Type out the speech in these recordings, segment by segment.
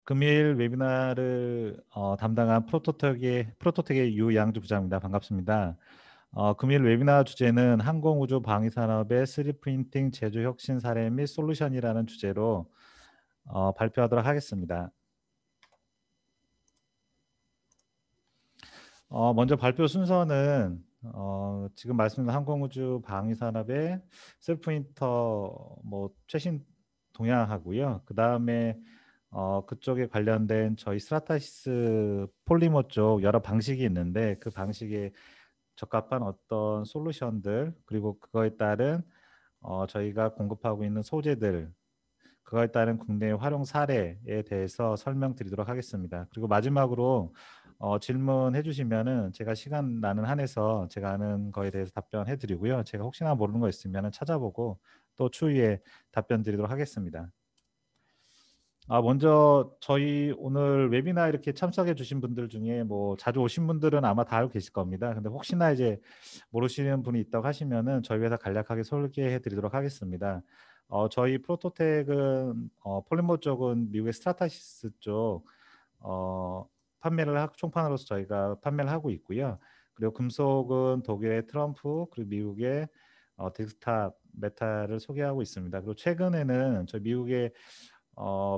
금일 웨비나를 담당한 프로토텍의 유양주 부장입니다. 반갑습니다. 금일 웨비나 주제는 항공우주 방위산업의 3D 프린팅 제조 혁신 사례 및 솔루션이라는 주제로 발표하도록 하겠습니다. 먼저 발표 순서는 지금 말씀드린 항공우주 방위산업의 3D 프린터 최신 동향하고요. 그 다음에 그쪽에 관련된 저희 스트라타시스 폴리머 쪽 여러 방식이 있는데 그 방식에 적합한 어떤 솔루션들 그리고 그거에 따른 저희가 공급하고 있는 소재들 그거에 따른 국내 활용 사례에 대해서 설명드리도록 하겠습니다. 그리고 마지막으로 질문해 주시면은 제가 시간 나는 한에서 제가 아는 거에 대해서 답변해 드리고요. 제가 혹시나 모르는 거 있으면은 찾아보고 또 추후에 답변 드리도록 하겠습니다. 먼저 저희 오늘 웨비나 이렇게 참석해 주신 분들 중에 뭐 자주 오신 분들은 아마 다 알고 계실 겁니다. 근데 혹시나 이제 모르시는 분이 있다고 하시면은 저희 회사 간략하게 소개해 드리도록 하겠습니다. 저희 프로토텍은 폴리머 쪽은 미국의 스트라타시스 쪽 총판으로서 저희가 판매를 하고 있고요. 그리고 금속은 독일의 트럼프 그리고 미국의 덱스탑 메탈을 소개하고 있습니다. 그리고 최근에는 저희 미국의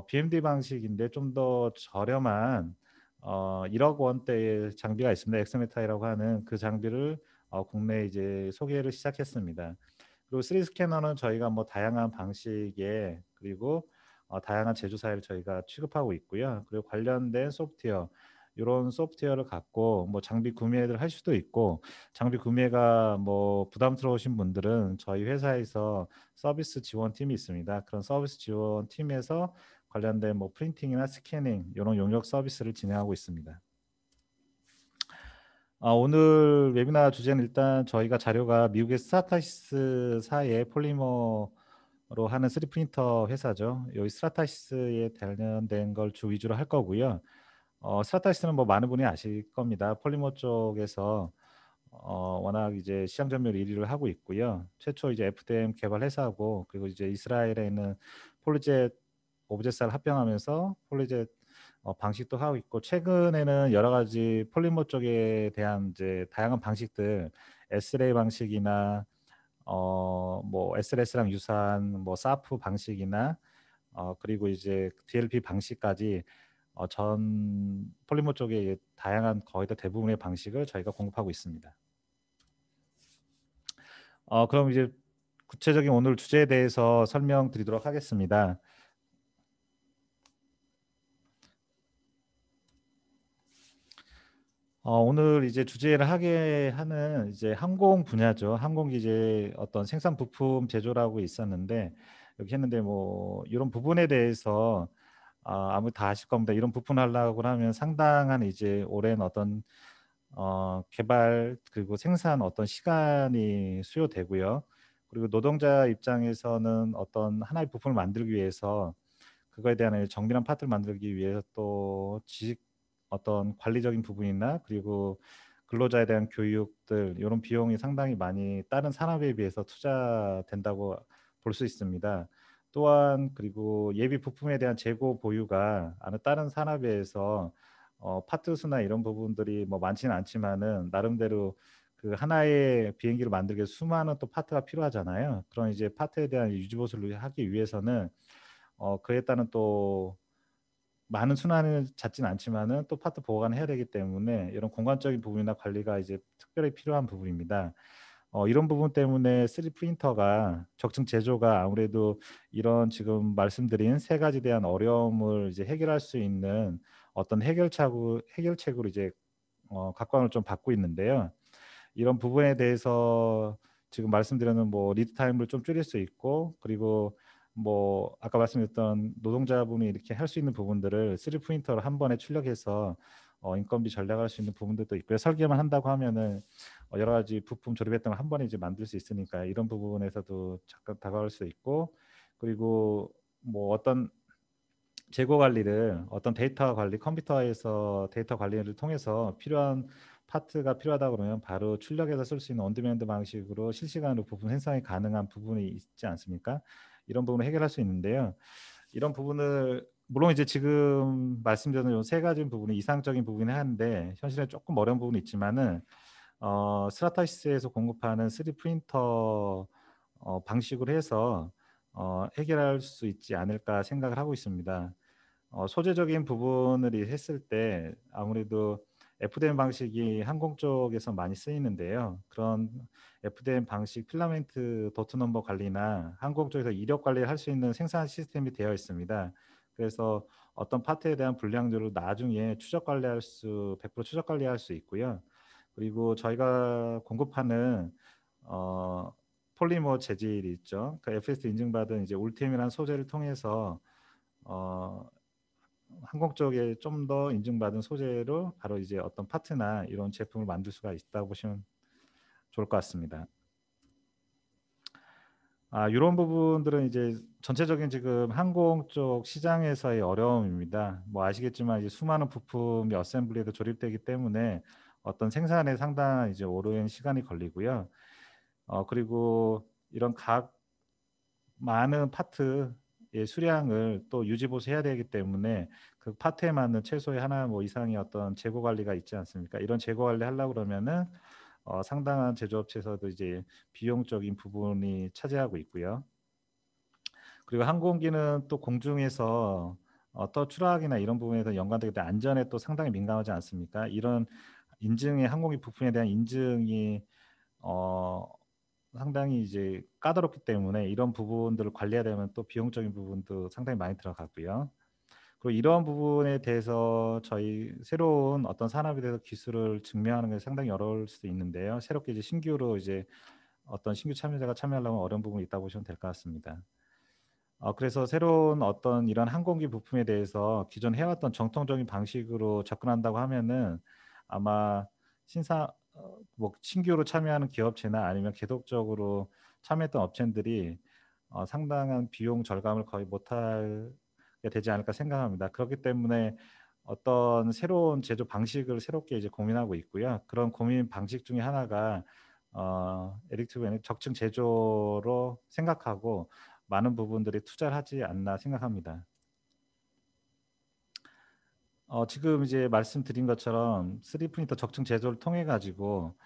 BMD 방식인데 좀 더 저렴한 1억 원대의 장비가 있습니다. 엑스메타이라고 하는 그 장비를 국내에 이제 소개를 시작했습니다. 그리고 3D 스캐너는 저희가 뭐 다양한 방식의 그리고 다양한 제조사를 저희가 취급하고 있고요. 그리고 관련된 소프트웨어 이런 소프트웨어를 갖고 뭐 장비 구매를 할 수도 있고 장비 구매가 뭐 부담스러우신 분들은 저희 회사에서 서비스 지원팀이 있습니다. 그런 서비스 지원팀에서 관련된 뭐 프린팅이나 스캐닝 이런 용역 서비스를 진행하고 있습니다. 오늘 웨비나 주제는 일단 저희가 자료가 미국의 스타타시스사의 폴리머로 하는 3D 프린터 회사죠. 여기 스타타시스에 관련된 걸 주 위주로 할 거고요. 스타타시스는 뭐 많은 분이 아실 겁니다. 폴리머 쪽에서 워낙 이제 시장 점유율 1위를 하고 있고요. 최초 이제 FDM 개발 회사고 그리고 이제 이스라엘에 있는 폴리젯 오브젯사를 합병하면서 폴리젯 방식도 하고 있고 최근에는 여러 가지 폴리머 쪽에 대한 이제 다양한 방식들 SLA 방식이나 뭐 SLS랑 유사한 뭐 사프 방식이나 그리고 이제 DLP 방식까지 전 폴리머 쪽에 다양한 거의 다 대부분의 방식을 저희가 공급하고 있습니다. 그럼 이제 구체적인 오늘 주제에 대해서 설명드리도록 하겠습니다. 오늘 이제 주제를 하게 하는 이제 항공 분야죠. 항공기 이제 어떤 생산 부품 제조라고 있었는데 여기 했는데 뭐 이런 부분에 대해서 아무 다 아실 겁니다. 이런 부품 하려고 하면 상당한 이제 오랜 어떤 개발 그리고 생산 어떤 시간이 수요되고요. 그리고 노동자 입장에서는 어떤 하나의 부품을 만들기 위해서 그거에 대한 정밀한 파트를 만들기 위해서 또 지식 어떤 관리적인 부분이나 그리고 근로자에 대한 교육들 이런 비용이 상당히 많이 다른 산업에 비해서 투자된다고 볼 수 있습니다. 또한 그리고 예비 부품에 대한 재고 보유가 다른 산업에 비해서 파트 수나 이런 부분들이 뭐 많지는 않지만은 나름대로 그 하나의 비행기를 만들기 위해서 수많은 또 파트가 필요하잖아요. 그런 이제 파트에 대한 유지보수를 하기 위해서는 그에 따른 또 많은 순환을 잦진 않지만은 또 파트 보관을 해야 되기 때문에 이런 공간적인 부분이나 관리가 이제 특별히 필요한 부분입니다. 이런 부분 때문에 3D 프린터가 적층 제조가 아무래도 이런 지금 말씀드린 세 가지 대한 어려움을 이제 해결할 수 있는 어떤 해결책으로 이제 각광을 좀 받고 있는데요. 이런 부분에 대해서 지금 말씀드리는 뭐 리드 타임을 좀 줄일 수 있고 그리고 뭐 아까 말씀드렸던 노동자분이 이렇게 할 수 있는 부분들을 3D 프린터로 한 번에 출력해서 인건비 절약할 수 있는 부분들도 있고요. 설계만 한다고 하면은 여러 가지 부품 조립했던 걸 한 번에 이제 만들 수 있으니까 이런 부분에서도 잠깐 다가올 수 있고 그리고 뭐 어떤 재고 관리를 어떤 데이터 관리 컴퓨터에서 데이터 관리를 통해서 필요한 파트가 필요하다 그러면 바로 출력해서 쓸 수 있는 온디맨드 방식으로 실시간으로 부품 생성이 가능한 부분이 있지 않습니까? 이런 부분을 해결할 수 있는데요. 이런 부분을 물론 이제 지금 말씀드린 요 세 가지 부분이 이상적인 부분이긴 한데 현실에 조금 어려운 부분이 있지만은 스트라타시스에서 공급하는 3D 프린터 방식으로 해서 해결할 수 있지 않을까 생각을 하고 있습니다. 소재적인 부분을 했을 때 아무래도 FDM 방식이 항공 쪽에서 많이 쓰이는데요. 그런 FDM 방식 필라멘트 도트 넘버 관리나 항공 쪽에서 이력 관리를 할 수 있는 생산 시스템이 되어 있습니다. 그래서 어떤 파트에 대한 불량률을 나중에 추적 관리할 수 100% 추적 관리할 수 있고요. 그리고 저희가 공급하는 어, 폴리머 재질이 있죠. 그 FSD 인증받은 이제 울템이라는 소재를 통해서 어, 항공 쪽에 좀 더 인증받은 소재로 바로 이제 어떤 파트나 이런 제품을 만들 수가 있다고 보시면 좋을 것 같습니다. 이런 부분들은 이제 전체적인 지금 항공 쪽 시장에서의 어려움입니다. 뭐 아시겠지만 이제 수많은 부품이 어셈블리에도 조립되기 때문에 어떤 생산에 상당한 이제 오랜 시간이 걸리고요. 그리고 이런 각 많은 파트의 수량을 또 유지 보수해야 되기 때문에 그 파트에 맞는 최소의 하나 뭐 이상의 어떤 재고 관리가 있지 않습니까? 이런 재고 관리 하려고 그러면은 상당한 제조업체에서도 이제 비용적인 부분이 차지하고 있고요. 그리고 항공기는 또 공중에서 또 추락이나 이런 부분에서 연관되기 때문에 안전에 또 상당히 민감하지 않습니까? 이런 인증의 항공기 부품에 대한 인증이 어, 상당히 이제 까다롭기 때문에 이런 부분들을 관리해야 되면 또 비용적인 부분도 상당히 많이 들어가고요. 그리고 이러한 부분에 대해서 저희 새로운 어떤 산업에 대해서 기술을 증명하는 게 상당히 어려울 수도 있는데요. 새롭게 이제 신규로 이제 어떤 신규 참여자가 참여하려면 어려운 부분이 있다고 보시면 될 것 같습니다. 그래서 새로운 어떤 이런 항공기 부품에 대해서 기존 해왔던 정통적인 방식으로 접근한다고 하면은 아마 뭐 신규로 참여하는 기업체나 아니면 계속적으로 참여했던 업체들이 상당한 비용 절감을 거의 못하게 되지 않을까 생각합니다. 그렇기 때문에 어떤 새로운 제조 방식을 새롭게 이제 고민하고 있고요. 그런 고민 방식 중에 하나가 에릭트브의 적층 제조로 생각하고 많은 부분들이 투자를 하지 않나 생각합니다. 지금 이제 말씀드린 것처럼 3D 프린터 적층 제조를 통해 가지고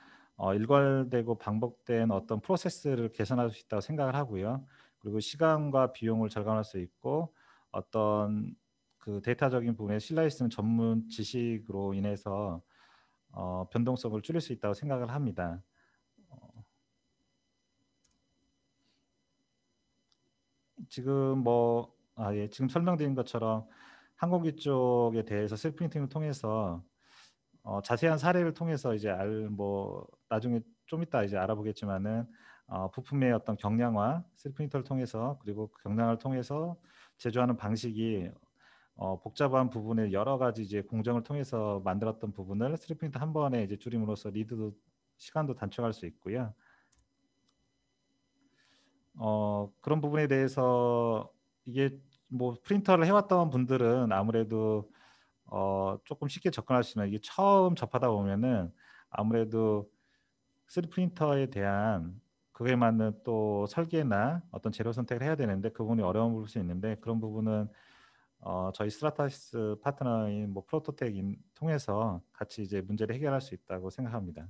일괄되고 반복된 어떤 프로세스를 개선할 수 있다고 생각을 하고요. 그리고 시간과 비용을 절감할 수 있고 어떤 그 데이터적인 부분에 신뢰할 수 있는 전문 지식으로 인해서 변동성을 줄일 수 있다고 생각을 합니다. 지금 예, 지금 설명드린 것처럼 항공기 쪽에 대해서 셀프린팅을 통해서 자세한 사례를 통해서 이제 나중에 좀 이따 이제 알아보겠지만은 부품의 어떤 경량화, 셀프린터를 통해서 그리고 그 경량을 통해서 제조하는 방식이 복잡한 부분의 여러 가지 이제 공정을 통해서 만들었던 부분을 3프린터 한 번에 이제 줄임으로써 리드도 시간도 단축할 수 있고요. 그런 부분에 대해서 이게 뭐 프린터를 해왔던 분들은 아무래도 조금 쉽게 접근하시면 이게 처음 접하다 보면은 아무래도 3D 프린터에 대한 그에 맞는 또 설계나 어떤 재료 선택을 해야 되는데 그 부분이 어려운 부분일 수 있는데 그런 부분은 저희 스트라타시스 파트너인 뭐 프로토텍 통해서 같이 이제 문제를 해결할 수 있다고 생각합니다.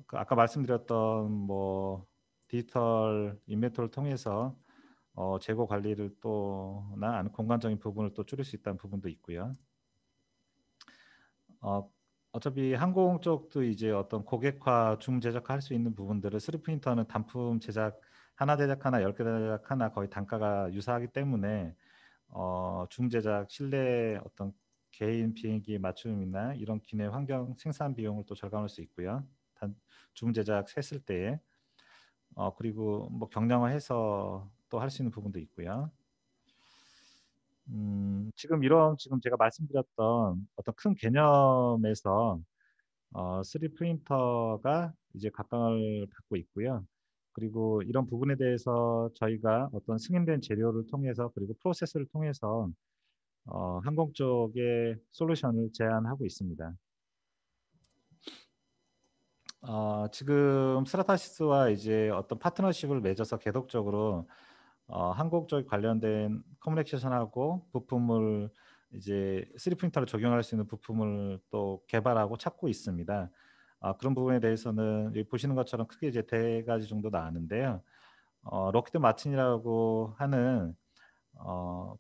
그 아까 말씀드렸던 뭐 디지털 인벤토를 통해서 재고 관리를 또나 아니면 공간적인 부분을 또 줄일 수 있다는 부분도 있고요. 어차피 항공 쪽도 이제 어떤 고객화, 중 제작할 수 있는 부분들을 3D 프린터는 단품 제작 하나 제작 하나, 10개 제작 하나 거의 단가가 유사하기 때문에 중 제작, 실내 어떤 개인 비행기 맞춤이나 이런 기내 환경 생산 비용을 또 절감할 수 있고요. 중 제작 했을 때에 그리고 뭐 경량화해서 또 할 수 있는 부분도 있고요. 지금 제가 말씀드렸던 어떤 큰 개념에서 3D 프린터가 이제 각광을 받고 있고요. 그리고 이런 부분에 대해서 저희가 어떤 승인된 재료를 통해서 그리고 프로세스를 통해서 항공 쪽의 솔루션을 제안하고 있습니다. 지금 스라타시스와 이제 어떤 파트너십을 맺어서 계속적으로 항공 쪽 관련된 커뮤니케이션하고 부품을 이제 3D 프린터를 적용할 수 있는 부품을 또 개발하고 찾고 있습니다. 그런 부분에 대해서는 여기 보시는 것처럼 크게 이제 네 가지 정도 나왔는데요. 록히드 마틴이라고 하는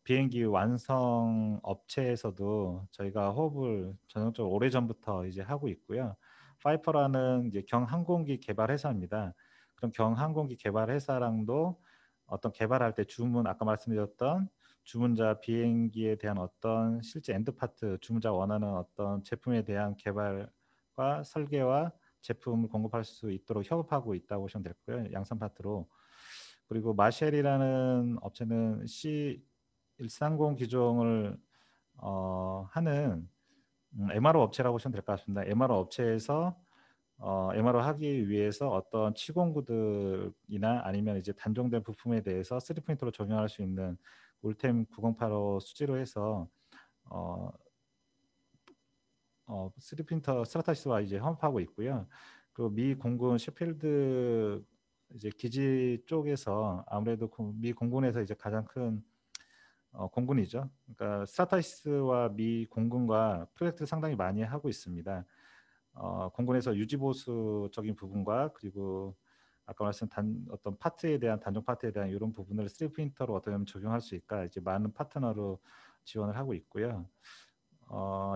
비행기 완성 업체에서도 저희가 호흡을 전형적으로 오래전부터 이제 하고 있고요. 파이퍼라는 이제 경항공기 개발 회사입니다. 그럼 경항공기 개발 회사랑도 어떤 개발할 때 주문 아까 말씀드렸던 주문자 비행기에 대한 어떤 실제 엔드 파트 주문자 원하는 어떤 제품에 대한 개발과 설계와 제품을 공급할 수 있도록 협업하고 있다고 보시면 될 거예요. 양산 파트로. 그리고 마쉘이라는 업체는 C130 기종을 하는 MRO 업체라고 보시면 될 것 같습니다. MRO 업체에서 MRO 하기 위해서 어떤 치공구들이나 아니면 이제 단종된 부품에 대해서 3D 프린터로 적용할 수 있는 울템 9085 수지로 해서 어, 3D 프린터 스트라타시스와 이제 협업하고 있고요. 그리고 미 공군 셰필드 이제 기지 쪽에서 아무래도 미 공군에서 이제 가장 큰 공군이죠. 그러니까 스타타시스와 미 공군과 프로젝트를 상당히 많이 하고 있습니다. 공군에서 유지보수적인 부분과 그리고 아까 말씀 어떤 파트에 대한 단종 파트에 대한 이런 부분을 3D 프린터로 어떻게 하면 적용할 수 있을까 이제 많은 파트너로 지원을 하고 있고요.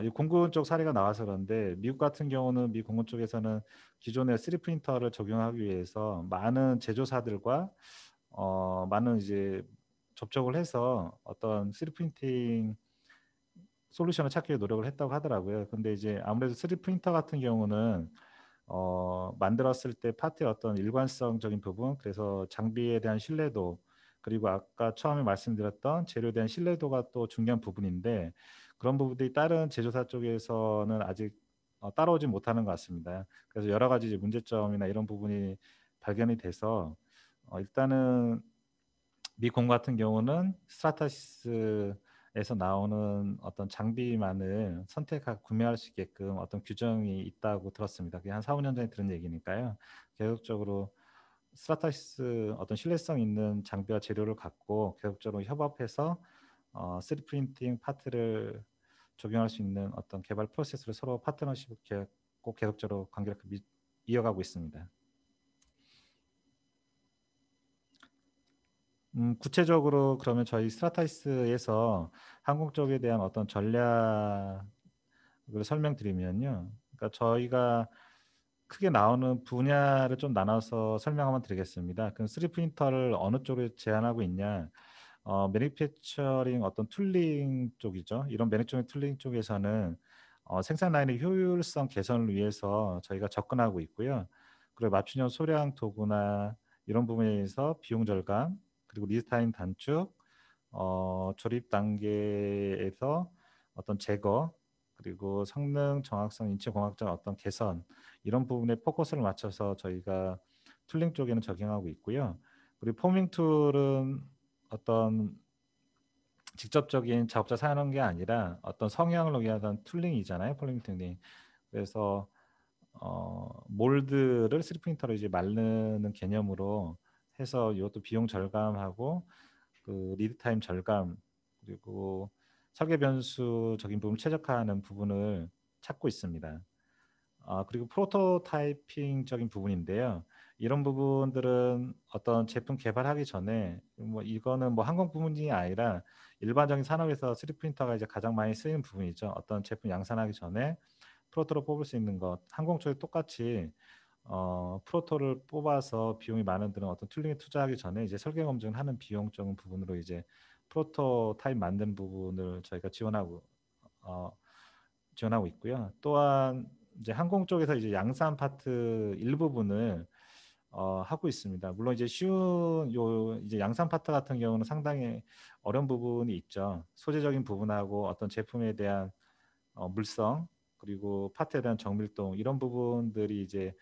이 공군 쪽 사례가 나와서 그런데 미국 같은 경우는 미 공군 쪽에서는 기존의 3D 프린터를 적용하기 위해서 많은 제조사들과 많은 이제 접촉을 해서 어떤 3D 프린팅 솔루션을 찾기 위해 노력을 했다고 하더라고요. 근데 이제 아무래도 3D 프린터 같은 경우는 만들었을 때 파트의 어떤 일관성적인 부분, 그래서 장비에 대한 신뢰도, 그리고 아까 처음에 말씀드렸던 재료에 대한 신뢰도가 또 중요한 부분인데 그런 부분들이 다른 제조사 쪽에서는 아직 따라오지 못하는 것 같습니다. 그래서 여러 가지 이제 문제점이나 이런 부분이 발견이 돼서 일단은 미공 같은 경우는 스트라타시스에서 나오는 어떤 장비만을 선택하고 구매할 수 있게끔 어떤 규정이 있다고 들었습니다. 그게 한 4, 5년 전에 들은 얘기니까요. 계속적으로 스트라타시스 어떤 신뢰성 있는 장비와 재료를 갖고 계속적으로 협업해서 3D 프린팅 파트를 적용할 수 있는 어떤 개발 프로세스를 서로 파트너십을 꼭 계속적으로 관계를 이어가고 있습니다. 구체적으로 그러면 저희 스트라타이스에서 항공 쪽에 대한 어떤 전략을 설명드리면요. 그러니까 저희가 크게 나오는 분야를 좀 나눠서 설명 한번 드리겠습니다. 그 3D 프린터를 어느 쪽에 제한하고 있냐? 매니팩처링 어떤 툴링 쪽이죠. 이런 매니팩처링 툴링 쪽에서는 생산 라인의 효율성 개선을 위해서 저희가 접근하고 있고요. 그리고 맞춤형 소량 도구나 이런 부분에서 비용 절감, 그리고 리드 타임 단축, 조립 단계에서 어떤 제거, 그리고 성능, 정확성, 인체 공학적 어떤 개선 이런 부분에 포커스를 맞춰서 저희가 툴링 쪽에는 적용하고 있고요. 그리고 포밍 툴은 어떤 직접적인 작업자 사용하는 게 아니라 어떤 성형을 위한 툴링이잖아요. 폴링 툴링. 그래서 몰드를 3D 프린터로 이제 마르는 개념으로 해서 이것도 비용 절감하고 그 리드 타임 절감 그리고 설계 변수적인 부분을 최적화하는 부분을 찾고 있습니다. 그리고 프로토타이핑적인 부분인데요. 이런 부분들은 어떤 제품 개발하기 전에 뭐 이거는 뭐 항공 부분이 아니라 일반적인 산업에서 3D 프린터가 이제 가장 많이 쓰이는 부분이죠. 어떤 제품 양산하기 전에 프로토를 뽑을 수 있는 것. 항공 쪽에 똑같이 프로토를 뽑아서 비용이 많은 데는 어떤 툴링에 투자하기 전에 이제 설계 검증을 하는 비용적인 부분으로 이제 프로토타입 만드는 부분을 저희가 어, 지원하고 있고요. 또한 이제 항공 쪽에서 이제 양산 파트 일부분을 하고 있습니다. 물론 이제 쉬운 요 이제 양산 파트 같은 경우는 상당히 어려운 부분이 있죠. 소재적인 부분하고 어떤 제품에 대한 물성 그리고 파트에 대한 정밀도 이런 부분들이 이제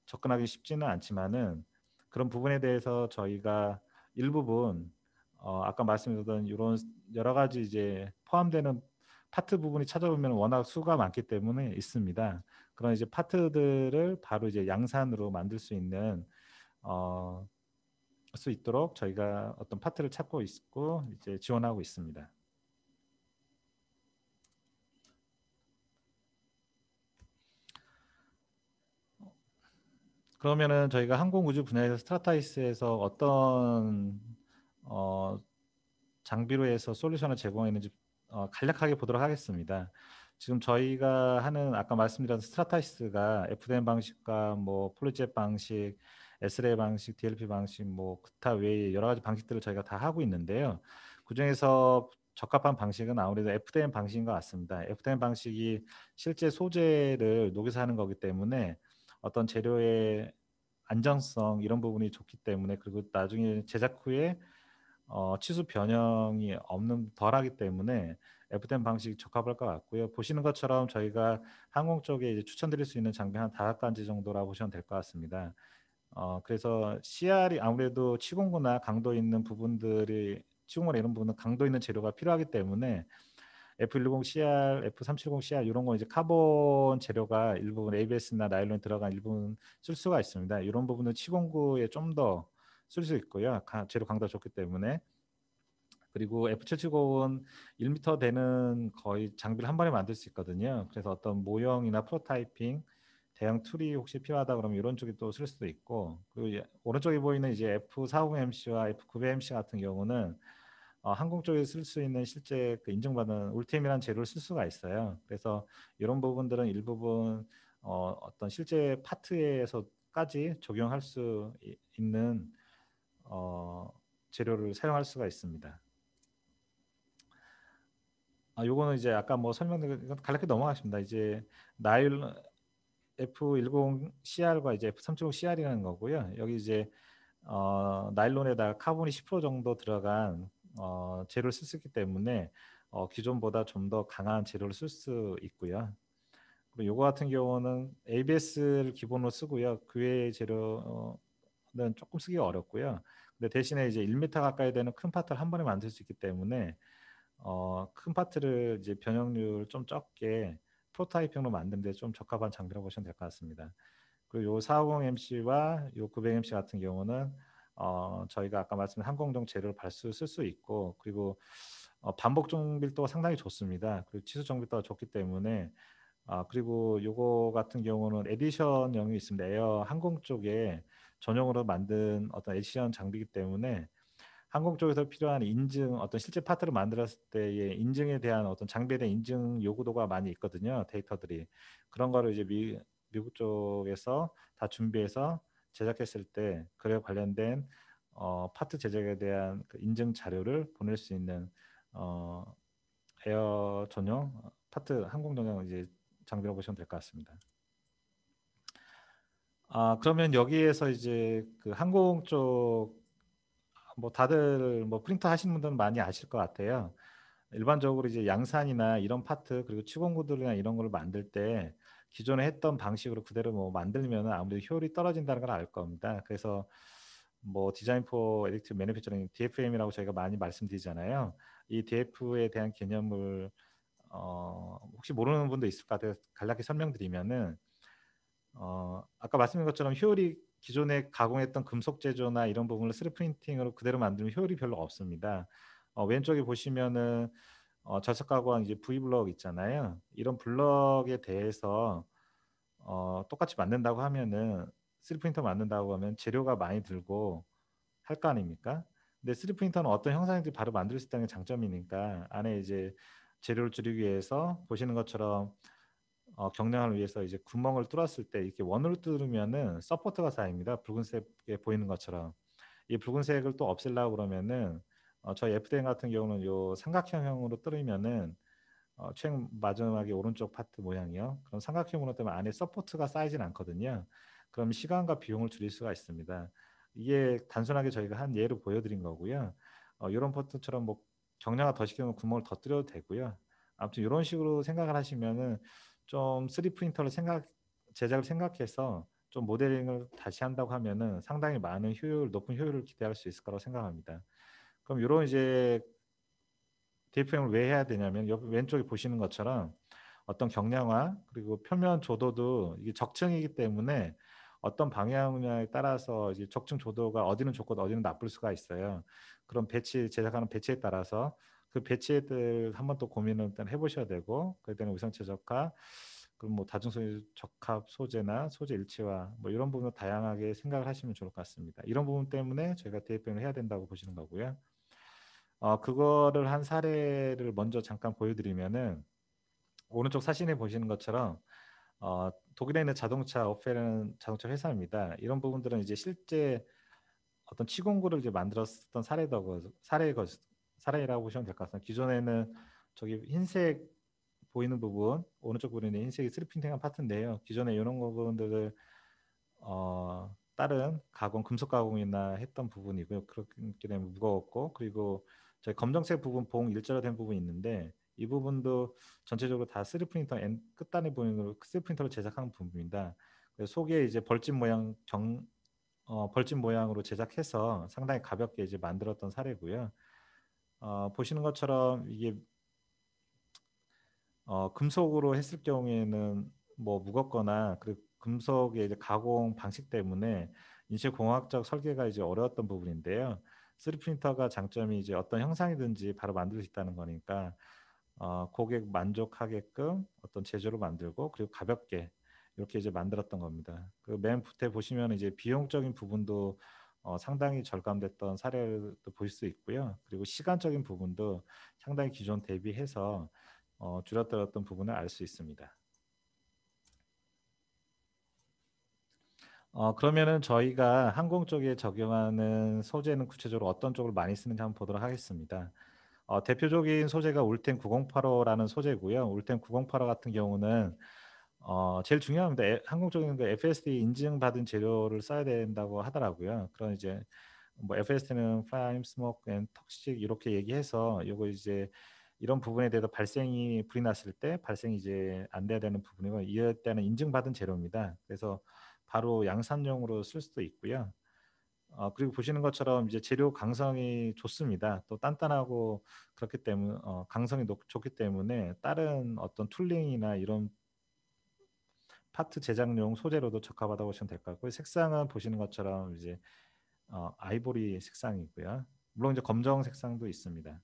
접근하기 쉽지는 않지만은 그런 부분에 대해서 저희가 일부분 아까 말씀드렸던 이런 여러 가지 이제 포함되는 파트 부분이 찾아보면 워낙 수가 많기 때문에 있습니다. 그런 이제 파트들을 바로 이제 양산으로 만들 수 있는 어, 수 있도록 저희가 어떤 파트를 찾고 있고 이제 지원하고 있습니다. 그러면은 저희가 항공우주 분야에서 스트라타이스에서 어떤 장비로 해서 솔루션을 제공했는지 간략하게 보도록 하겠습니다. 지금 저희가 하는 아까 말씀드린 스트라타이스가 FDM 방식과 뭐 폴리젯 방식, SLA 방식, DLP 방식, 뭐 기타 외에 여러 가지 방식들을 저희가 다 하고 있는데요. 그 중에서 적합한 방식은 아무래도 FDM 방식인 것 같습니다. FDM 방식이 실제 소재를 녹여서 하는 거기 때문에 어떤 재료의 안정성 이런 부분이 좋기 때문에, 그리고 나중에 제작 후에 치수 변형이 없는 덜하기 때문에 FDM 방식이 적합할 것 같고요. 보시는 것처럼 저희가 항공 쪽에 이제 추천드릴 수 있는 장비 한 5가지 정도라고 보시면 될 것 같습니다. 그래서 CR이 아무래도 치공구나 강도 있는 부분들이, 치공구나 이런 부분은 강도 있는 재료가 필요하기 때문에 F110CR, F370CR 이런 거 이제 카본 재료가 일부분 ABS나 나일론에 들어간 일부분 쓸 수가 있습니다. 이런 부분은 치공구에 좀 더 쓸 수 있고요. 재료 강도가 좋기 때문에. 그리고 F770은 1m 되는 거의 장비를 한 번에 만들 수 있거든요. 그래서 어떤 모형이나 프로타이핑, 대형 툴이 혹시 필요하다 그러면 이런 쪽에 또 쓸 수도 있고, 그리고 오른쪽에 보이는 이제 F450MC와 F900MC 같은 경우는 항공 쪽에 쓸 수 있는 실제 그 인증받은 울템이라는 재료를 쓸 수가 있어요. 그래서 이런 부분들은 일부분 어떤 실제 파트에서까지 적용할 수 있는 재료를 사용할 수가 있습니다. 요거는 이제 아까 뭐 설명드린 건 간략히 넘어가십니다. 이제 나일 F10CR과 이제 F370CR이라는 거고요. 여기 이제 나일론에다가 카본이 10% 정도 들어간 재료를 쓸 수 있기 때문에 기존보다 좀 더 강한 재료를 쓸 수 있고요. 그리고 요거 같은 경우는 ABS를 기본으로 쓰고요. 그 외의 재료는 조금 쓰기가 어렵고요. 근데 대신에 이제 1m 가까이 되는 큰 파트를 한 번에 만들 수 있기 때문에 큰 파트를 이제 변형률 좀 적게 프로타이핑으로 만드는데 좀 적합한 장비라고 보시면 될 것 같습니다. 그리고 요 450MC와 요 900MC 같은 경우는 저희가 아까 말씀드린 항공정 재료를 발수 쓸 수 있고, 그리고 반복 정밀도가 상당히 좋습니다. 그리고 치수 정밀도가 좋기 때문에 그리고 요거 같은 경우는 에디션형이 있습니다. 에어 항공 쪽에 전용으로 만든 어떤 에디션 장비이기 때문에 항공 쪽에서 필요한 인증, 어떤 실제 파트를 만들었을 때의 인증에 대한 어떤 장비에 대한 인증 요구도가 많이 있거든요. 데이터들이. 그런 거를 이제 미국 쪽에서 다 준비해서 제작했을 때 그에 관련된 파트 제작에 대한 그 인증 자료를 보낼 수 있는 어, 에어 전용 파트 항공 전용 이제 장비라고 보시면 될 것 같습니다. 그러면 여기에서 이제 그 항공 쪽 뭐 다들 뭐 프린터 하시는 분들은 많이 아실 것 같아요. 일반적으로 이제 양산이나 이런 파트 그리고 치공구들이나 이런 걸 만들 때 기존에 했던 방식으로 그대로 뭐 만들면 아무래도 효율이 떨어진다는 걸 알 겁니다. 그래서 뭐 디자인 포 에딕티브 매니팩처링 DFM이라고 저희가 많이 말씀드리잖아요. 이 DF에 대한 개념을 혹시 모르는 분도 있을 것 같아요. 간략히 설명드리면은 아까 말씀드린 것처럼 효율이 기존에 가공했던 금속 제조나 이런 부분을 3D 프린팅으로 그대로 만들면 효율이 별로 없습니다. 왼쪽에 보시면은 절삭가공한 이제 V 블럭 있잖아요. 이런 블럭에 대해서 똑같이 만든다고 하면은 3D 프린터 만든다고 하면 재료가 많이 들고 할 거 아닙니까? 근데 3D 프린터는 어떤 형상인지 바로 만들 수 있다는 게 장점이니까 안에 이제 재료를 줄이기 위해서 보시는 것처럼 경량을 위해서 이제 구멍을 뚫었을 때 이렇게 원으로 뚫으면은 서포터가 쌓입니다. 붉은색에 보이는 것처럼 이 붉은색을 또 없애려고 그러면은 저희 FDM 같은 경우는 요 삼각형으로 뚫으면은 최근 마지막에 오른쪽 파트 모양이요. 그럼 삼각형으로 뜨면 안에 서포트가 쌓이진 않거든요. 그럼 시간과 비용을 줄일 수가 있습니다. 이게 단순하게 저희가 한 예로 보여드린 거고요. 이런 포트처럼 뭐 경량화 더 시키면 구멍을 더 뚫어도 되고요. 아무튼 이런 식으로 생각을 하시면은 좀 3D 프린터를 제작을 생각해서 좀 모델링을 다시 한다고 하면은 상당히 많은 높은 효율을 기대할 수 있을 거라고 생각합니다. 그럼 이런 이제 DFM을 왜 해야 되냐면 옆 왼쪽에 보시는 것처럼 어떤 경량화 그리고 표면 조도도 이게 적층이기 때문에 어떤 방향에 따라서 이제 적층 조도가 어디는 좋고 어디는 나쁠 수가 있어요. 그런 배치 제작하는 배치에 따라서 그 배치들 한번 또 고민을 일단 해보셔야 되고 그다음에 위성 최적화 그럼 뭐 다중소재 적합 소재나 소재 일치화 뭐 이런 부분을 다양하게 생각을 하시면 좋을 것 같습니다. 이런 부분 때문에 저희가 대입변을 해야 된다고 보시는 거고요. 그거를 한 사례를 먼저 잠깐 보여드리면은 오른쪽 사진에 보시는 것처럼 독일에 있는 자동차 업페라는 자동차 회사입니다. 이런 부분들은 이제 실제 어떤 치공구를 이제 만들었던 사례라고 보시면 될 것 같습니다. 기존에는 저기 흰색 보이는 부분 오른쪽 부분에 흰색이 3D 프린팅한 파트인데요. 기존에 이런 부분들을 다른 가공 금속 가공이나 했던 부분이고요. 그렇기 때문에 무거웠고 그리고 저희 검정색 부분 봉 일자로 된 부분이 있는데 이 부분도 전체적으로 다 3D 프린터 끝단에 보이는 3D 프린터로 제작한 부분입니다. 그래서 속에 이제 벌집 모양으로 제작해서 상당히 가볍게 이제 만들었던 사례고요. 보시는 것처럼 이게 금속으로 했을 경우에는 뭐 무겁거나 그 금속의 이제 가공 방식 때문에 인체공학적 설계가 이제 어려웠던 부분인데요. 3D 프린터가 장점이 이제 어떤 형상이든지 바로 만들 수 있다는 거니까 고객 만족하게끔 어떤 제조를 만들고 그리고 가볍게 이렇게 이제 만들었던 겁니다. 그 맨 밑에 보시면 이제 비용적인 부분도 상당히 절감됐던 사례를 또 볼 수 있고요. 그리고 시간적인 부분도 상당히 기존 대비해서 줄어들었던 부분을 알 수 있습니다. 그러면은 저희가 항공 쪽에 적용하는 소재는 구체적으로 어떤 쪽을 많이 쓰는지 한번 보도록 하겠습니다. 대표적인 소재가 울텐 9085라는 소재고요. 울텐 9085 같은 경우는 제일 중요합니다. 항공 쪽에는 그 FSD 인증받은 재료를 써야 된다고 하더라고요. 그런 이제 뭐 FSD는 Flame, Smoke and Toxic 이렇게 얘기해서 이거 이제 이런 부분에 대해서 불이 났을 때 발생이 이제 안 돼야 되는 부분이고 이럴 때는 인증받은 재료입니다. 그래서 바로 양산용으로 쓸 수도 있고요. 그리고 보시는 것처럼 이제 재료 강성이 좋습니다. 또 단단하고 그렇기 때문에 강성이 좋기 때문에 다른 어떤 툴링이나 이런 파트 제작용 소재로도 적합하다고 보시면 될 것 같고요. 색상은 보시는 것처럼 이제 아이보리 색상이고요. 물론 이제 검정 색상도 있습니다.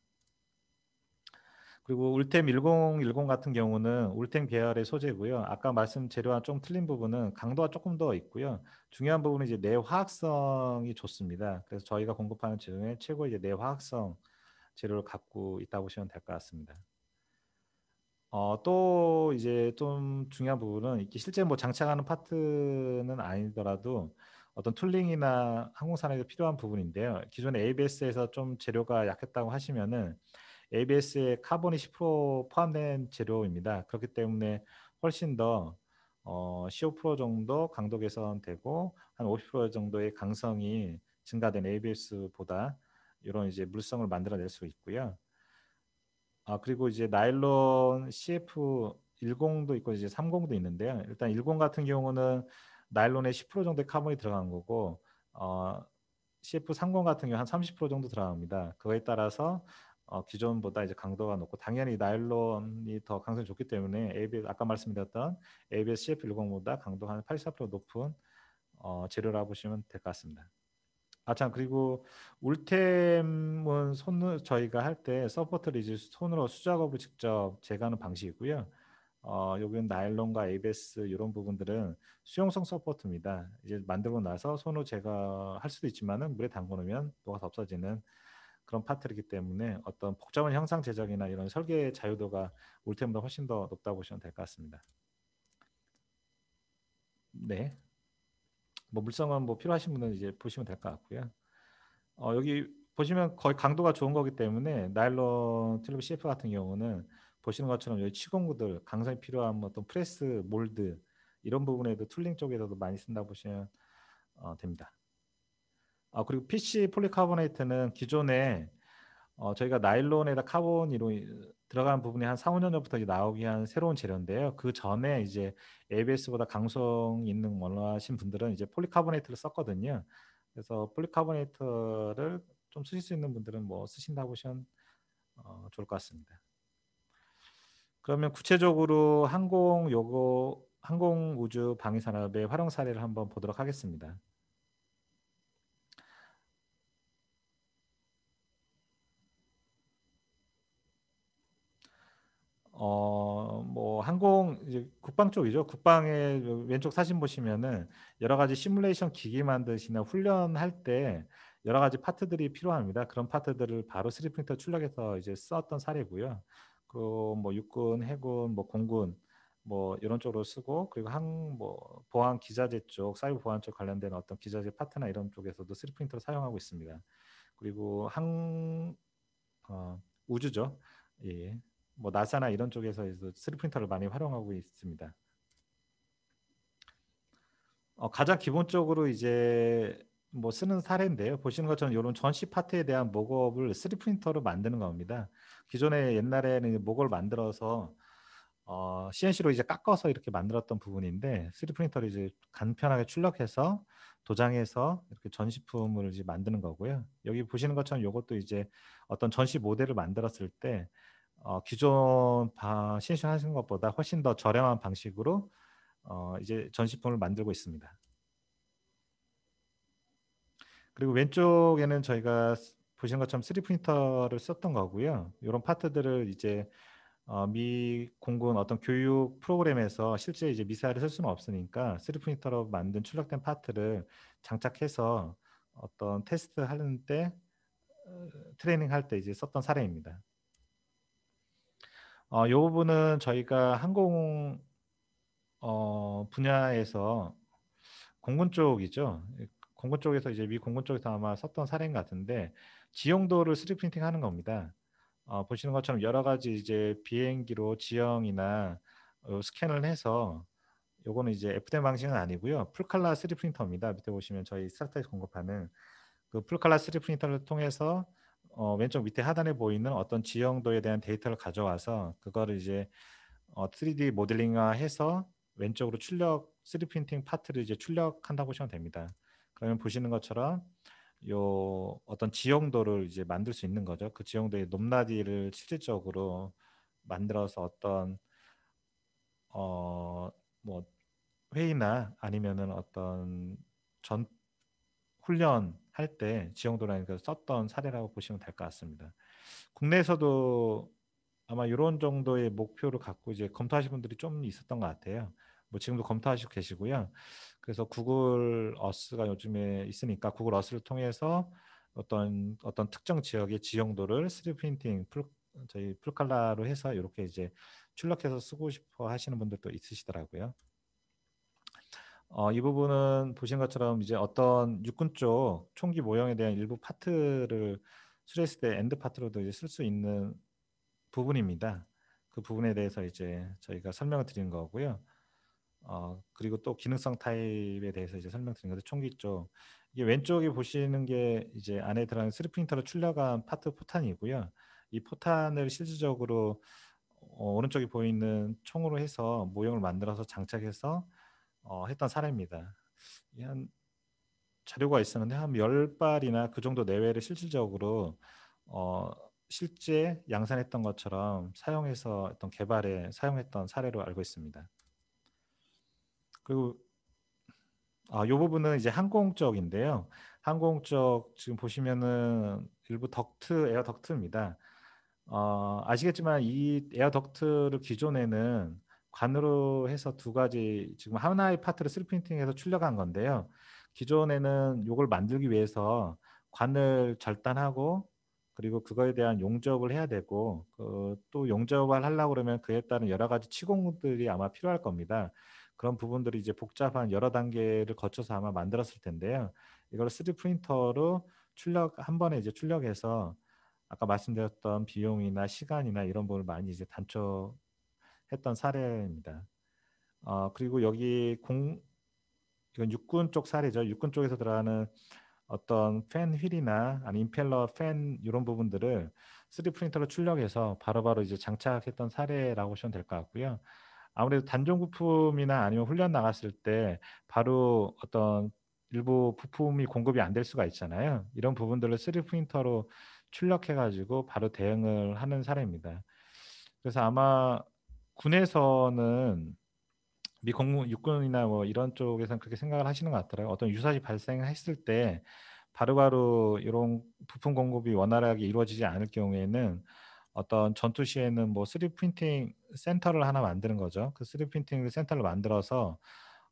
그리고 울템 1010 같은 경우는 울템 계열의 소재고요. 아까 말씀 재료와 좀 틀린 부분은 강도가 조금 더 있고요. 중요한 부분은 이제 내화학성이 좋습니다. 그래서 저희가 공급하는 재료에 최고 이제 내화학성 재료를 갖고 있다고 보시면 될 것 같습니다. 또 이제 좀 중요한 부분은 이게 실제 뭐 장착하는 파트는 아니더라도 어떤 툴링이나 항공산업에 필요한 부분인데요. 기존에 ABS에서 좀 재료가 약했다고 하시면은 ABS에 카본이 10% 포함된 재료입니다. 그렇기 때문에 훨씬 더 CO% 정도 강도 개선되고 한 50% 정도의 강성이 증가된 ABS보다 이런 이제 물성을 만들어낼 수 있고요. 그리고 이제 나일론 CF10도 있고 이제 30도 있는데요. 일단 10 같은 경우는 나일론에 10% 정도의 카본이 들어간 거고 CF30 같은 경우 한 30% 정도 들어갑니다. 그거에 따라서 기존보다 이제 강도가 높고 당연히 나일론이 더 강성이 좋기 때문에 ABS 아까 말씀드렸던 ABS CF10보다 강도가 한 84% 높은 재료라고 보시면 될 것 같습니다. 참 그리고 울템은 손으로 저희가 할 때 서포트를 이제 손으로 수작업을 직접 제거하는 방식이고요. 여기는 나일론과 ABS 이런 부분들은 수용성 서포트입니다. 이제 만들고 나서 손으로 제거할 수도 있지만은 물에 담궈 놓으면 녹아서 없어지는 그런 파트이기 때문에 어떤 복잡한 형상 제작이나 이런 설계 자유도가 울템보다 훨씬 더 높다고 보시면 될 것 같습니다. 네. 뭐 물성은 뭐 필요하신 분은 이제 보시면 될 것 같고요. 여기 보시면 거의 강도가 좋은 거기 때문에 나일론 튜브 CF 같은 경우는 보시는 것처럼 여기 치공구들 강성이 필요한 뭐 어떤 프레스 몰드 이런 부분에도 툴링 쪽에서도 많이 쓴다 보시면 됩니다. 그리고 PC 폴리카보네이트는 기존에 저희가 나일론에다 카본으로 들어가는 부분이 한 4, 5년 전부터 이제 나오기 한 새로운 재료인데요. 그 전에 이제 ABS보다 강성 있는 원하신 분들은 이제 폴리카보네이트를 썼거든요. 그래서 폴리카보네이트를 좀 쓰실 수 있는 분들은 뭐 쓰신다고 보시면 좋을 것 같습니다. 그러면 구체적으로 항공 요거 항공 우주 방위 산업의 활용 사례를 한번 보도록 하겠습니다. 뭐 항공 이제 국방 쪽이죠. 국방의 왼쪽 사진 보시면은 여러 가지 시뮬레이션 기기 만드시나 훈련할 때 여러 가지 파트들이 필요합니다. 그런 파트들을 바로 3D 프린터 출력해서 이제 썼던 사례고요. 그리고 뭐 육군, 해군, 뭐 공군 뭐 이런 쪽으로 쓰고, 그리고 항 뭐 보안 기자재 쪽, 사이버 보안 쪽 관련된 어떤 기자재 파트나 이런 쪽에서도 3D 프린터를 사용하고 있습니다. 그리고 우주죠. 예. 뭐 나사나 이런 쪽에서 3D 프린터를 많이 활용하고 있습니다. 가장 기본적으로 이제 뭐 쓰는 사례인데요. 보시는 것처럼 이런 전시 파트에 대한 목업을 3D 프린터로 만드는 겁니다. 기존에 옛날에는 목업을 만들어서 CNC로 이제 깎아서 이렇게 만들었던 부분인데, 3D 프린터를 이제 간편하게 출력해서 도장해서 이렇게 전시품을 이제 만드는 거고요. 여기 보시는 것처럼 이것도 이제 어떤 전시 모델을 만들었을 때 기존 CNC 하시는 것보다 훨씬 더 저렴한 방식으로 이제 전시품을 만들고 있습니다. 그리고 왼쪽에는 저희가 보시는 것처럼 3D 프린터를 썼던 거고요. 이런 파트들을 이제 미 공군 어떤 교육 프로그램에서 실제 이제 미사일을 쓸 수는 없으니까 3D 프린터로 만든 출력된 파트를 장착해서 어떤 테스트 하는 때, 트레이닝 할 때 이제 썼던 사례입니다. 이 부분은 저희가 항공 분야에서 공군 쪽이죠. 공군 쪽에서 이제 미 공군 쪽에서 아마 썼던 사례인 것 같은데, 지형도를 3D 프린팅 하는 겁니다. 보시는 것처럼 여러 가지 이제 비행기로 지형이나 스캔을 해서, 요거는 이제 FDM 방식은 아니고요. 풀칼라 3D 프린터입니다. 밑에 보시면 저희 스타트에서 공급하는 그 풀칼라 3D 프린터를 통해서 왼쪽 밑에 하단에 보이는 어떤 지형도에 대한 데이터를 가져와서 그거를 이제 3D 모델링화해서 왼쪽으로 출력 3D 프린팅 파트를 이제 출력한다고 보시면 됩니다. 그러면 보시는 것처럼 요 어떤 지형도를 이제 만들 수 있는 거죠. 그 지형도의 높낮이를 실질적으로 만들어서 어떤 뭐 회의나 아니면은 어떤 전 훈련할 때 지형도라는 걸 썼던 사례라고 보시면 될 것 같습니다. 국내에서도 아마 이런 정도의 목표를 갖고 이제 검토하신 분들이 좀 있었던 것 같아요. 뭐 지금도 검토하시고 계시고요. 그래서 구글 어스가 요즘에 있으니까 구글 어스를 통해서 어떤 특정 지역의 지형도를 3D 프린팅 저희 풀칼라로 해서 이렇게 이제 출력해서 쓰고 싶어 하시는 분들도 있으시더라고요. 이 부분은 보신 것처럼 이제 어떤 육군 쪽 총기 모형에 대한 일부 파트를 수리했을 때 엔드 파트로도 이제 쓸 수 있는 부분입니다. 그 부분에 대해서 이제 저희가 설명을 드리는 거고요. 그리고 또 기능성 타입에 대해서 이제 설명드린 것도 총기 쪽. 이게 왼쪽에 보시는 게 이제 안에 들어가는 3D 프린터로 출력한 파트 포탄이고요. 이 포탄을 실질적으로 오른쪽에 보이는 총으로 해서 모형을 만들어서 장착해서 했던 사례입니다. 한 자료가 있었는데 한 10발이나 그 정도 내외를 실질적으로 어, 실제 양산했던 것처럼 사용해서 어떤 개발에 사용했던 사례로 알고 있습니다. 그리고 이 부분은 이제 항공 쪽인데요. 항공 쪽 지금 보시면은 일부 에어 덕트입니다. 아시겠지만 이 에어 덕트를 기존에는 관으로 해서 두 가지 지금 하나의 파트를 3D 프린팅해서 출력한 건데요. 기존에는 이걸 만들기 위해서 관을 절단하고 그리고 그거에 대한 용접을 해야 되고 또 용접을 하려고 그러면 그에 따른 여러 가지 치공들이 아마 필요할 겁니다. 그런 부분들이 이제 복잡한 여러 단계를 거쳐서 아마 만들었을 텐데요. 이걸 3D 프린터로 한 번에 이제 출력해서 아까 말씀드렸던 비용이나 시간이나 이런 부분을 많이 이제 단축했던 사례입니다. 그리고 이건 육군 쪽 사례죠. 육군 쪽에서 들어가는 어떤 팬 휠이나 아니 임펠러 팬 이런 부분들을 3D 프린터로 출력해서 바로바로 이제 장착했던 사례라고 보시면 될 것 같고요. 아무래도 단종 부품이나 아니면 훈련 나갔을 때 바로 어떤 일부 부품이 공급이 안 될 수가 있잖아요. 이런 부분들을 3D 프린터로 출력해가지고 바로 대응을 하는 사례입니다. 그래서 아마 군에서는 미 공군 육군이나 뭐 이런 쪽에서는 그렇게 생각을 하시는 것 같더라고요. 어떤 유사시 발생했을 때 바로바로 이런 부품 공급이 원활하게 이루어지지 않을 경우에는 어떤 전투 시에는 뭐 3D 프린팅 센터를 하나 만드는 거죠. 그 3D 프린팅 센터를 만들어서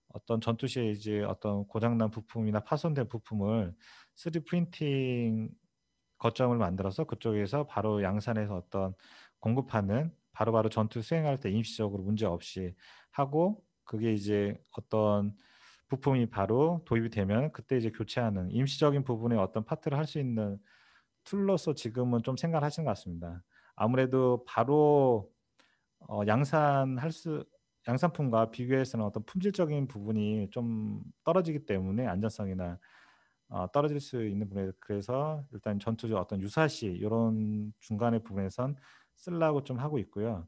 어떤 전투 시에 이제 어떤 고장난 부품이나 파손된 부품을 3D 프린팅 거점을 만들어서 그쪽에서 바로 양산해서 어떤 공급하는 바로바로 전투 수행할 때 임시적으로 문제 없이 하고 그게 이제 어떤 부품이 바로 도입이 되면 그때 이제 교체하는 임시적인 부분의 어떤 파트를 할 수 있는 툴로서 지금은 좀 생각을 하시는 것 같습니다. 아무래도 바로 양산할 수 양산품과 비교해서는 어떤 품질적인 부분이 좀 떨어지기 때문에 안전성이나 떨어질 수 있는 부분에 그래서 일단 전투적 어떤 유사시 이런 중간의 부분에선 쓰려고 좀 하고 있고요.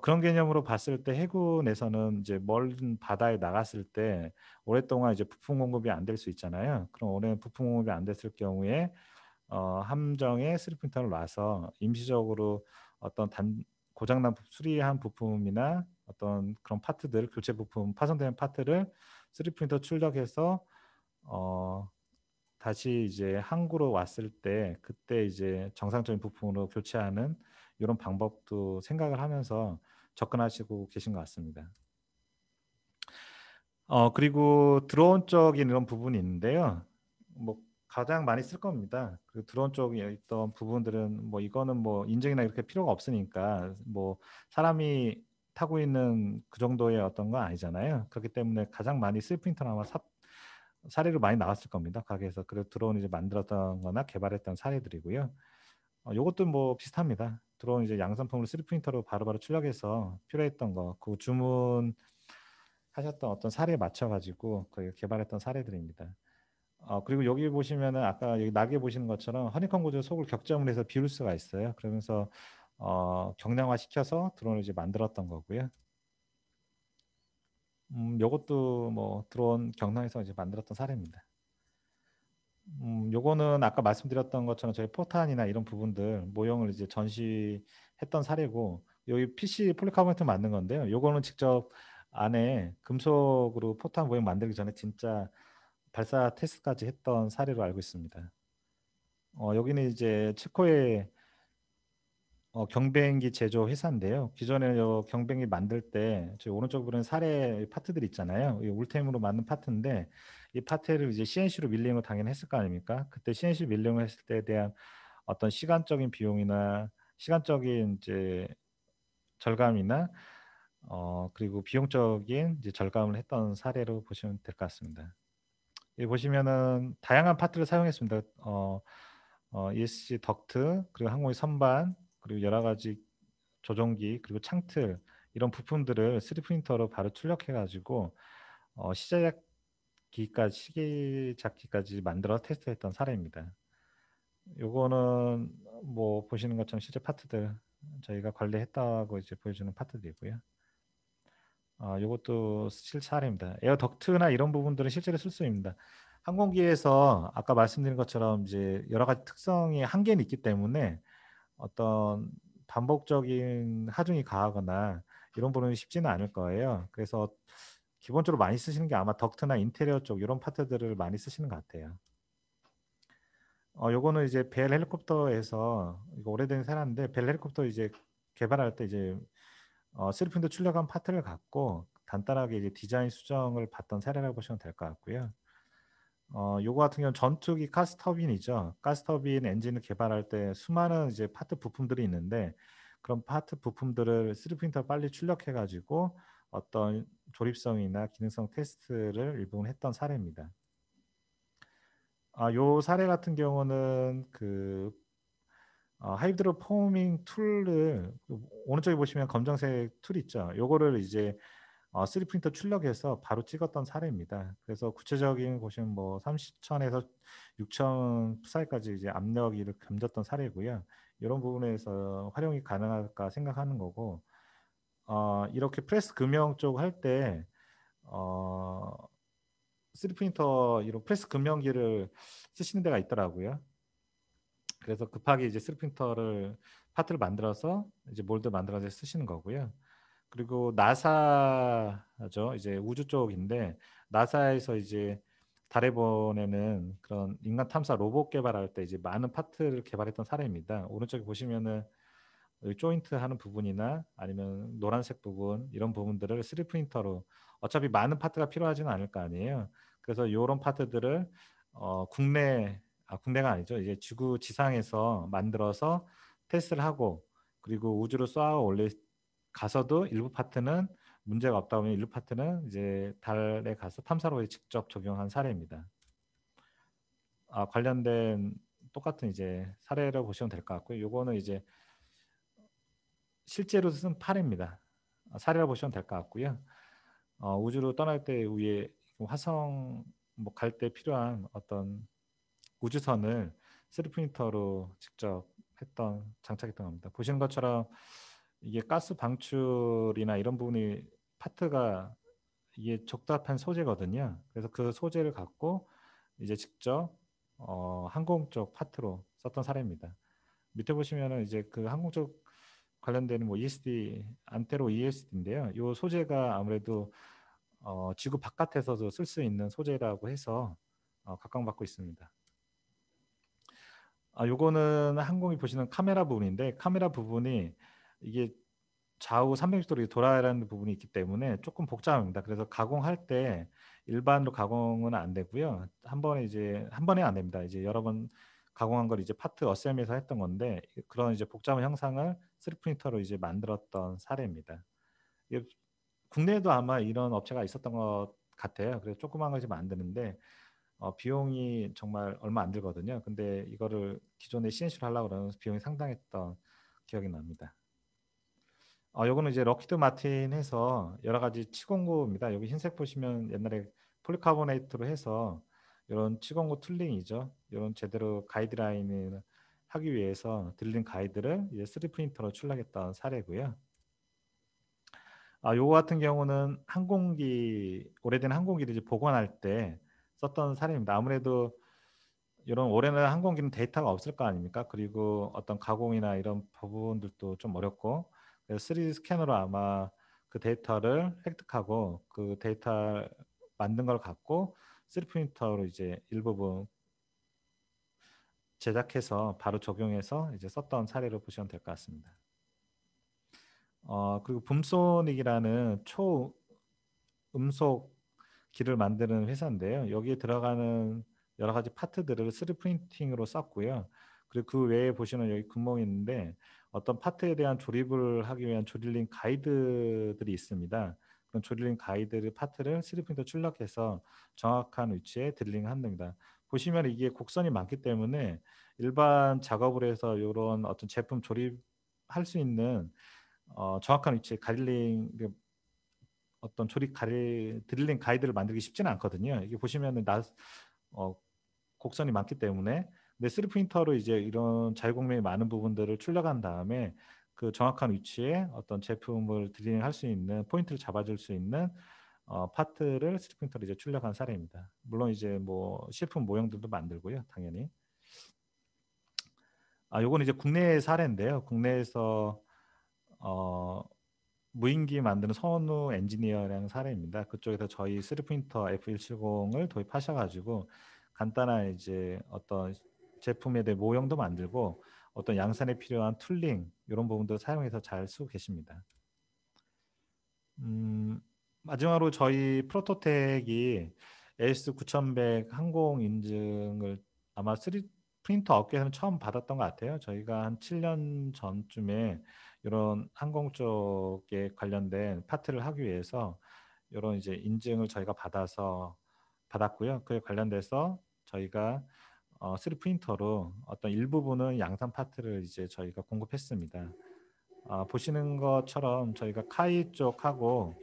그런 개념으로 봤을 때 해군에서는 이제 멀은 바다에 나갔을 때 오랫동안 이제 부품 공급이 안 될 수 있잖아요. 그럼 오래 부품 공급이 안 됐을 경우에 함정에 스리핑터를 놔서 임시적으로 어떤 고장난 수리한 부품이나 어떤 그런 파트들 교체 부품 파손된 파트를 3프린터 출력해서 어, 다시 이제 항구로 왔을 때 그때 이제 정상적인 부품으로 교체하는 이런 방법도 생각을 하면서 접근하시고 계신 것 같습니다. 그리고 드론적인 이런 부분이 있는데요. 뭐 가장 많이 쓸 겁니다. 그 드론 쪽에 있던 부분들은 뭐 이거는 뭐 인증이나 이렇게 필요가 없으니까 뭐 사람이 타고 있는 그 정도의 어떤 건 아니잖아요. 그렇기 때문에 가장 많이 쓸 프린터는 아마 사례로 많이 나왔을 겁니다. 가게에서 그래서 드론 이제 만들었던 거나 개발했던 사례들이고요. 요것도 뭐 비슷합니다. 드론 이제 양산품을 3D 프린터로 바로바로 출력해서 필요했던 거, 그 주문 하셨던 어떤 사례에 맞춰 가지고 거의 개발했던 사례들입니다. 그리고 여기 보시면은 아까 여기 낙에 보시는 것처럼 허니콤 구조 속을 격점을 해서 비울 수가 있어요. 그러면서 경량화 시켜서 드론을 이제 만들었던 거고요. 요것도 뭐 드론 경량에서 이제 만들었던 사례입니다. 요거는 아까 말씀드렸던 것처럼 저희 포탄이나 이런 부분들 모형을 이제 전시했던 사례고 여기 PC 폴리카보네트 만든 건데요. 요거는 직접 안에 금속으로 포탄 모형 만들기 전에 진짜 발사 테스트까지 했던 사례로 알고 있습니다. 여기는 이제 체코의 경비행기 제조 회사인데요. 기존에 경비행기 만들 때 저희 오른쪽 보는 사례 파트들 있잖아요. 이 울템으로 만든 파트인데 이 파트를 이제 CNC로 밀링을 당연히 했을 거 아닙니까? 그때 CNC 밀링을 했을 때에 대한 어떤 시간적인 비용이나 시간적인 이제 절감이나 그리고 비용적인 이제 절감을 했던 사례로 보시면 될 것 같습니다. 여기 보시면은 다양한 파트를 사용했습니다. ESC 덕트 그리고 항공기 선반 그리고 여러 가지 조종기 그리고 창틀 이런 부품들을 3D 프린터로 바로 출력해 가지고 시계잡기까지 만들어 테스트했던 사례입니다. 요거는 뭐 보시는 것처럼 실제 파트들 저희가 관리했다고 이제 보여주는 파트들이고요. 요것도 실사례입니다. 에어 덕트나 이런 부분들은 실제로 쓸 수 있습니다. 항공기에서 아까 말씀드린 것처럼 이제 여러 가지 특성이 한계는 있기 때문에 어떤 반복적인 하중이 가하거나 이런 부분은 쉽지는 않을 거예요. 그래서 기본적으로 많이 쓰시는 게 아마 덕트나 인테리어 쪽 이런 파트들을 많이 쓰시는 것 같아요. 요거는 이제 벨 헬리콥터에서 이거 오래된 사례인데 벨 헬리콥터 이제 개발할 때 이제 스리핀도 출력한 파트를 갖고 간단하게 이제 디자인 수정을 받던 사례라고 보시면 될 것 같고요. 요거 같은 경우는 전투기 가스터빈이죠. 가스터빈 엔진을 개발할 때 수많은 이제 파트 부품들이 있는데 그런 파트 부품들을 3D 프린터 빨리 출력해 가지고 어떤 조립성이나 기능성 테스트를 일부분 했던 사례입니다. 요 사례 같은 경우는 그 하이드로 포밍 툴을 오른쪽에 보시면 검정색 툴 있죠. 요거를 이제 3D 프린터 출력해서 바로 찍었던 사례입니다. 그래서 구체적인 보시면 뭐 30천에서 6천 psi까지 이제 압력을 감졌던 사례고요. 이런 부분에서 활용이 가능할까 생각하는 거고, 이렇게 프레스 금형 쪽 할 때, 3D 프린터 이런 프레스 금형기를 쓰시는 데가 있더라고요. 그래서 급하게 이제 3D 프린터를 파트를 만들어서 이제 몰드 만들어서 쓰시는 거고요. 그리고 나사죠. 이제 우주 쪽인데 나사에서 이제 달에 보내는 그런 인간 탐사 로봇 개발할 때 이제 많은 파트를 개발했던 사례입니다. 오른쪽에 보시면은 여기 조인트 하는 부분이나 아니면 노란색 부분 이런 부분들을 3D 프린터로 어차피 많은 파트가 필요하지는 않을 거 아니에요. 그래서 이런 파트들을 국내가 아니죠. 이제 지구 지상에서 만들어서 테스트를 하고 그리고 우주로 쏘아 올릴 가서도 일부 파트는 문제가 없다 보면 일부 파트는 이제 달에 가서 탐사로에 직접 적용한 사례입니다. 관련된 똑같은 이제 사례를 보시면 될 것 같고요. 요거는 이제 실제로 쓴 팔입니다. 사례를 보시면 될 것 같고요. 우주로 떠날 때 위에 화성 뭐 갈 때 필요한 어떤 우주선을 3D 프린터로 직접 장착했던 겁니다. 보시는 것처럼 이게 가스 방출이나 이런 부분이 파트가 이게 적합한 소재거든요. 그래서 그 소재를 갖고 이제 직접 항공 쪽 파트로 썼던 사례입니다. 밑에 보시면은 이제 그 항공 쪽 관련되는 뭐 ESD 안테로 ESD인데요. 이 소재가 아무래도 지구 바깥에서도 쓸 수 있는 소재라고 해서 각광받고 있습니다. 요거는 항공이 보시는 카메라 부분인데 카메라 부분이 이게 좌우 360도로 돌아가는 부분이 있기 때문에 조금 복잡합니다. 그래서 가공할 때 일반으로 가공은 안 되고요. 한 번에 안 됩니다. 이제 여러 번 가공한 걸 이제 파트 어셈에서 했던 건데 그런 이제 복잡한 형상을 3D 프린터로 이제 만들었던 사례입니다. 이게 국내에도 아마 이런 업체가 있었던 것 같아요. 그래서 조그만 거 좀 만드는데 비용이 정말 얼마 안 들거든요. 근데 이거를 기존에 CNC로 하려고 그러면 비용이 상당했던 기억이 납니다. 요거는 이제 럭키드 마틴 해서 여러 가지 치공구입니다. 여기 흰색 보시면 옛날에 폴리카보네이트로 해서 이런 치공구 툴링이죠. 이런 제대로 가이드라인을 하기 위해서 드릴링 가이드를 이제 3D 프린터로 출력했던 사례고요. 요거 같은 경우는 오래된 항공기를 이제 복원할 때 썼던 사례입니다. 아무래도 이런 오래된 항공기는 데이터가 없을 거 아닙니까? 그리고 어떤 가공이나 이런 부분들도 좀 어렵고 그래서 3D 스캐너로 아마 그 데이터를 획득하고 그 데이터 만든 걸 갖고 3D 프린터로 이제 일부분 제작해서 바로 적용해서 이제 썼던 사례로 보시면 될 것 같습니다. 그리고 붐소닉이라는 초음속 기를 만드는 회사인데요. 여기에 들어가는 여러 가지 파트들을 3D 프린팅으로 썼고요. 그리고 그 외에 보시면 여기 구멍이 있는데 어떤 파트에 대한 조립을 하기 위한 조립링 가이드들이 있습니다. 그런 조립링 가이드 파트를 3D 프린터 출력해서 정확한 위치에 드릴링하는 겁니다. 보시면 이게 곡선이 많기 때문에 일반 작업을 해서 이런 어떤 제품 조립할 수 있는 정확한 위치에 어떤 드릴링 가이드를 만들기 쉽지는 않거든요. 이게 보시면은 어, 곡선이 많기 때문에 근데 3D 프린터로 이제 이런 자유곡면이 많은 부분들을 출력한 다음에 그 정확한 위치에 어떤 제품을 드릴링할 수 있는 포인트를 잡아줄 수 있는 파트를 3D 프린터로 이제 출력한 사례입니다. 물론 이제 뭐 실품 모형들도 만들고요, 당연히. 요건 이제 국내 사례인데요. 국내에서 어, 무인기 만드는 선우 엔지니어라는 사례입니다. 그쪽에서 저희 3D 프린터 F170을 도입하셔가지고 간단한 이제 어떤 제품에 대한 모형도 만들고 어떤 양산에 필요한 툴링 이런 부분도 사용해서 잘 쓰고 계십니다. 마지막으로 저희 프로토텍이 AS9100 항공 인증을 아마 3D 프린터 업계에서는 처음 받았던 것 같아요. 저희가 한 7년 전쯤에 이런 항공 쪽에 관련된 파트를 하기 위해서 이런 이제 인증을 저희가 받았고요. 그에 관련돼서 저희가 3D 프린터로 어떤 일부분은 양산 파트를 이제 저희가 공급했습니다. 보시는 것처럼 저희가 카이 쪽하고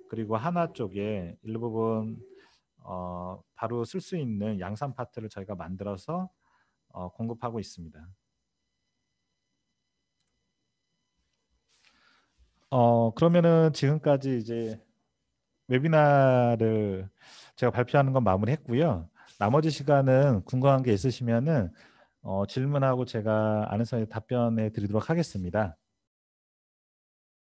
그리고 하나 쪽에 일부분 바로 쓸 수 있는 양산 파트를 저희가 만들어서 공급하고 있습니다. 그러면은 지금까지 이제 웨비나를 제가 발표하는 건 마무리했고요. 나머지 시간은 궁금한 게 있으시면은 질문하고 제가 아는 선에 답변해 드리도록 하겠습니다.